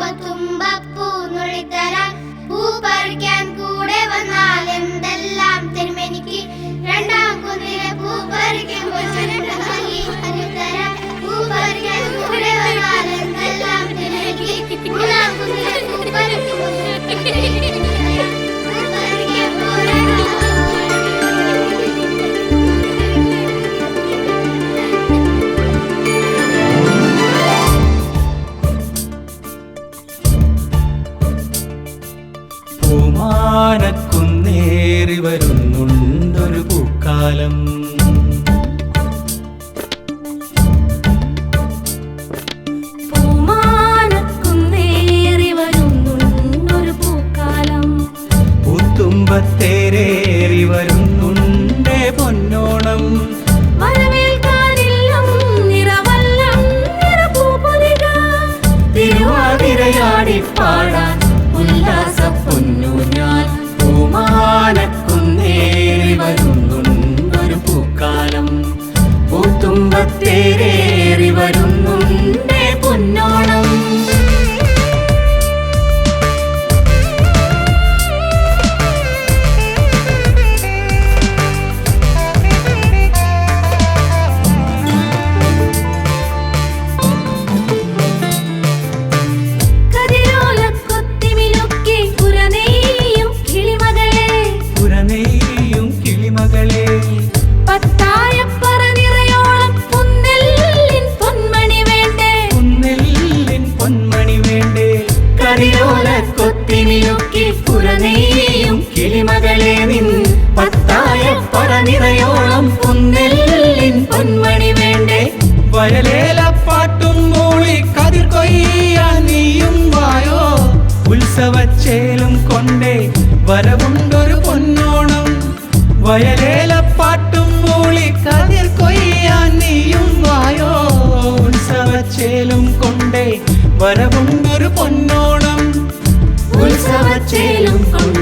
തുമ്പപ്പൂ നുള്ളിത്തരാൻ പൂ പറിക്കാൻ കൂടെ വന്നാൽ എന്തെല്ലാം തിരുമെനിക്ക് രണ്ടാം കുന്നിലെ പൂ പറിക്കുമ്പോൾ തരാൻ പൂ പറിക്കാൻ കൂടെ വന്നാൽ എന്തെല്ലാം തിരുമെനിക്ക് മൂന്നാം കുന്നിലെ പൂ പറിക്കുമ്പോൾ പൂമാനക്കുന്നേറി വരുന്നുണ്ടൊരു പൂക്കാലം. പൂമാനക്കുന്നേറി വരുന്നുണ്ടൊരു പൂക്കാലം. പൂത്തുമ്പത്തേരേറി വരുന്നുണ്ടേ പൊന്നോണം. വരവേൽക്കാനില്ലം നിറവല്ലം നിറപൂപൊലിക. തിരുവാതിരയാടിപ്പാടാൻ ഉല്ലാസപ്പൊന്നൂഞ്ഞാൽ. പൂമാനക്കുന്നേറി വരുന്നുണ്ടൊരു പൂക്കാലം. പൂത്തുമ്പത്തേരേറി വരുന്നുണ്ടേ പൊന്നോണം. ൊത്തിമിയൊക്കെ പുറനെയ്യും കിളിമകളെ നിൻ പത്തായ പറനിറയോളം പുന്നെല്ലിൻ പൊന്മണി വേണ്ടേ. വയലേലപ്പാട്ടും മൂളി കതിർ കൊയ്യാൻ നീയും വായോ. ഉത്സവച്ചേലും കൊണ്ടേ വരവുണ്ടൊരു പൊന്നോണം. വയലേലപ്പാട്ടും മൂളി കതിർ കൊയ്യാൻ നീയും വായോ. ഉത്സവച്ചേലും കൊണ്ടേ വരവുണ്ടൊരു പൊന്നോണം. ഉത്സവച്ചേലും കൊണ്ട്